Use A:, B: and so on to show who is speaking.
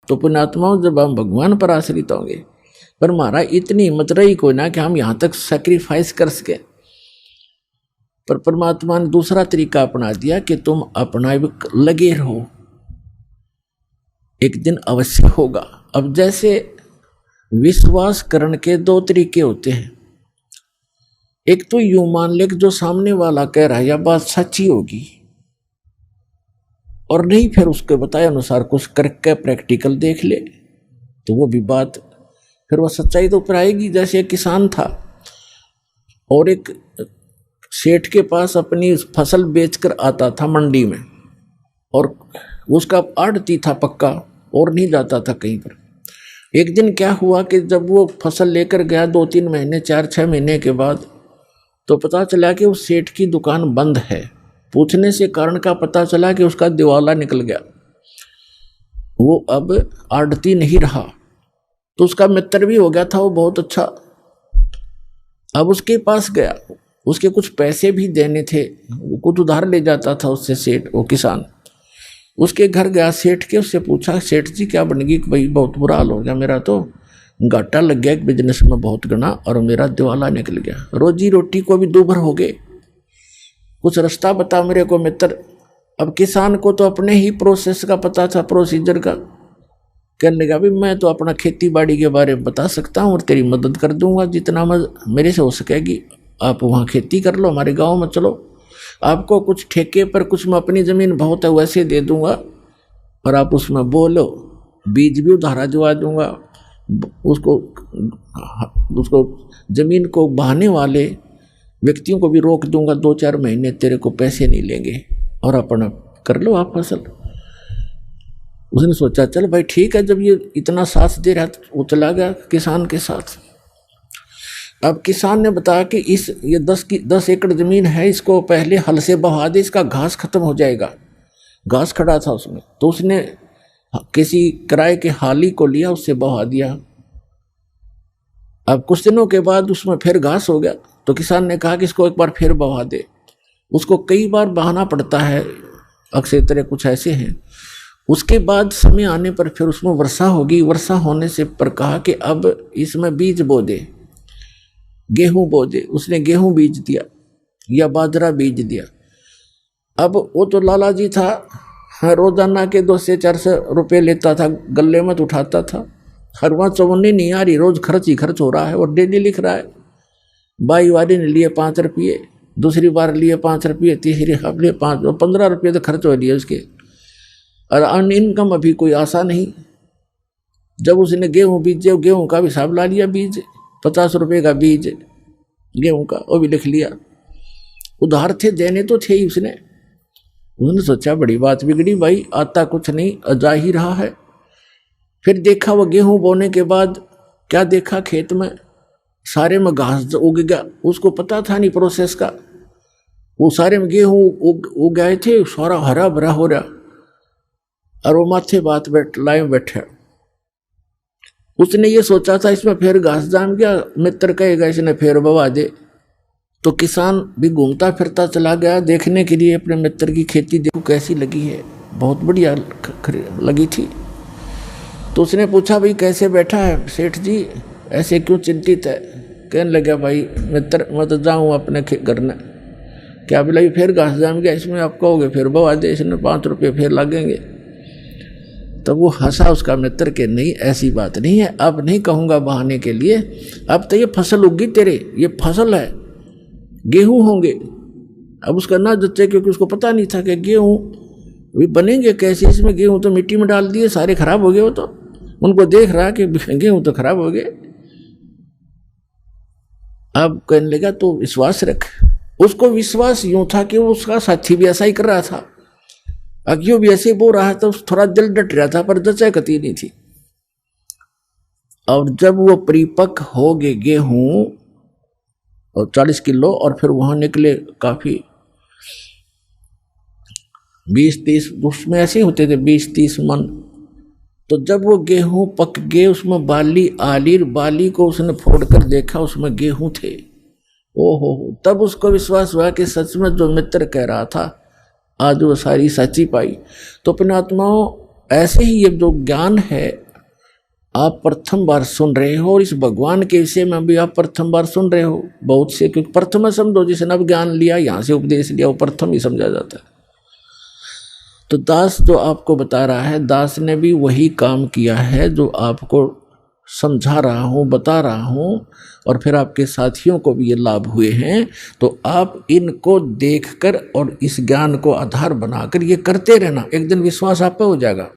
A: तो पुण्यात्माओं जब हम भगवान पर आश्रित होंगे, पर हमारा इतनी हिम्मत रही कोई ना कि हम यहाँ तक सैक्रिफाइस कर सके। पर परमात्मा ने दूसरा तरीका अपना दिया कि तुम अपना लगे रहो, एक दिन अवश्य होगा। अब जैसे विश्वास करने के दो तरीके होते हैं, एक तो यूं मान ले कि जो सामने वाला कह रहा है यह बात सच्ची होगी, और नहीं फिर उसके बताए अनुसार कुछ करके प्रैक्टिकल देख ले तो वो भी बात फिर वह सच्चाई तो ऊपर आएगी। जैसे एक किसान था और एक सेठ के पास अपनी फसल बेचकर आता था मंडी में, और उसका आड़ती था पक्का और नहीं जाता था कहीं पर। एक दिन क्या हुआ कि जब वो फसल लेकर गया 2-3 महीने 4-6 महीने के बाद, तो पता चला कि उस सेठ की दुकान बंद है। पूछने से कारण का पता चला कि उसका दिवाला निकल गया, वो अब आड़ती नहीं रहा। तो उसका मित्र भी हो गया था वो बहुत अच्छा। अब उसके पास गया, उसके कुछ पैसे भी देने थे, वो कुछ उधार ले जाता था उससे सेठ, वो किसान। उसके घर गया सेठ के, उससे पूछा सेठ जी क्या बनेगी कि भाई बहुत बुरा हाल हो गया, मेरा तो घाटा लग गया एक बिजनेस में बहुत गना, और मेरा दिवाला निकल गया, रोजी रोटी को भी दूभर हो गए, कुछ रास्ता बता मेरे को मित्र। अब किसान को तो अपने ही प्रोसेस का पता था, प्रोसीजर का। कहने लगा भी मैं तो अपना खेती बाड़ी के बारे में बता सकता हूँ और तेरी मदद कर दूंगा जितना मेरे से हो सकेगी। आप वहाँ खेती कर लो, हमारे गाँव में चलो, आपको कुछ ठेके पर कुछ मैं अपनी ज़मीन बहुत है वैसे दे दूंगा, और आप उसमें बोलो, बीज भी उधारा दिवा दूंगा, उसको ज़मीन को बहाने वाले व्यक्तियों को भी रोक दूंगा, 2-4 महीने तेरे को पैसे नहीं लेंगे, और अपना कर लो आप फसल। उसने सोचा चल भाई ठीक है, जब ये इतना साथ दे रहा तो वो चला गया किसान के साथ। अब किसान ने बताया कि ये 10 एकड़ ज़मीन है, इसको पहले हल से बहा दे, इसका घास खत्म हो जाएगा। घास खड़ा था उसमें, तो उसने किसी किराए के हाली को लिया, उससे बहा दिया। अब कुछ दिनों के बाद उसमें फिर घास हो गया, तो किसान ने कहा कि इसको एक बार फिर बहा दे। उसको कई बार बहाना पड़ता है, अक्सर तरह कुछ ऐसे हैं। उसके बाद समय आने पर फिर उसमें वर्षा होगी, वर्षा होने से पर कहा कि अब इसमें बीज बो दे, गेहूं बो दे। उसने गेहूं बीज दिया या बाजरा बीज दिया। अब वो तो लाला जी था, रोजाना के 200 से 400 रुपये लेता था, गले में उठाता था। हर वहाँ चवन्नी नहीं आ रही, रोज खर्च ही खर्च हो रहा है, और डेली लिख रहा है। बाई वाली ने लिए 5 रुपये, दूसरी बार लिए 5 रुपये, तीसरी बार लिए 5, 15 रुपये तो खर्च हो लिए उसके, और अन इनकम अभी कोई आशा नहीं। जब उसने गेहूं बीजे, गेहूं का भी हिसाब ला लिया, बीज 50 रुपये का बीज गेहूं का, वो भी लिख लिया। उधार थे, देने तो थे ही उसने सोचा बड़ी बात बिगड़ी भाई, आता कुछ नहीं, जा ही रहा है। फिर देखा वो गेहूं बोने के बाद क्या देखा, खेत में सारे में घास उग गया। उसको पता था नहीं प्रोसेस का, वो सारे में गेहूं उग गए थे, सारा हरा भरा हो रहा, और वो माथे बात लाए बैठे। उसने ये सोचा था इसमें फिर घास जाम गया, मित्र कहेगा इसने फिर बवा दे। तो किसान भी घूमता फिरता चला गया देखने के लिए अपने मित्र की खेती, देखो कैसी लगी है, बहुत बढ़िया लगी थी। तो उसने पूछा भाई कैसे बैठा है सेठ जी, ऐसे क्यों चिंतित है? कहने लगा भाई मित्र मैं तो जाऊँ अपने घर में, क्या बोला फिर घास जाम गया, इसमें आप कहोगे फिर बवा दे, इसमें 5 रुपये फिर लगेंगे। तब वो हंसा उसका मित्र के नहीं ऐसी बात नहीं है, अब नहीं कहूँगा बहाने के लिए, अब तो ये फसल उगी तेरे, ये फसल है, गेहूं होंगे। अब उसका ना जच्चे, क्योंकि उसको पता नहीं था कि गेहूं भी बनेंगे कैसे, इसमें गेहूं तो मिट्टी में डाल दिए, सारे खराब हो गए। वो तो उनको देख रहा कि गेहूं तो खराब हो गए। अब कहने लगा तो विश्वास रख। उसको विश्वास यूं था कि उसका साथी भी ऐसा ही कर रहा था, अज्ञो भी ऐसे ही बोल रहा था, थोड़ा दिल डट रहा था, पर जचा कती नहीं थी। और जब वो परिपक्व हो गए गेहूं और 40 किलो, और फिर वहां निकले काफी 20-30, उसमें ऐसे होते थे 20-30 मन। तो जब वो गेहूं पक गए, उसमें बाली आली, बाली को उसने फोड़ कर देखा, उसमें गेहूं थे। ओहो, तब उसको विश्वास हुआ कि सच में जो मित्र कह रहा था आज वो सारी सच्ची पाई। तो अपने आत्माओं, ऐसे ही ये जो ज्ञान है आप प्रथम बार सुन रहे हो, और इस भगवान के विषय में भी आप प्रथम बार सुन रहे हो बहुत से, क्योंकि प्रथम समझो जिसने अब ज्ञान लिया, यहाँ से उपदेश लिया, वो प्रथम ही समझा जाता है। तो दास जो आपको बता रहा है, दास ने भी वही काम किया है जो आपको समझा रहा हूँ, बता रहा हूँ, और फिर आपके साथियों को भी ये लाभ हुए हैं। तो आप इनको देखकर और इस ज्ञान को आधार बनाकर ये करते रहना, एक दिन विश्वास आप पे हो जाएगा।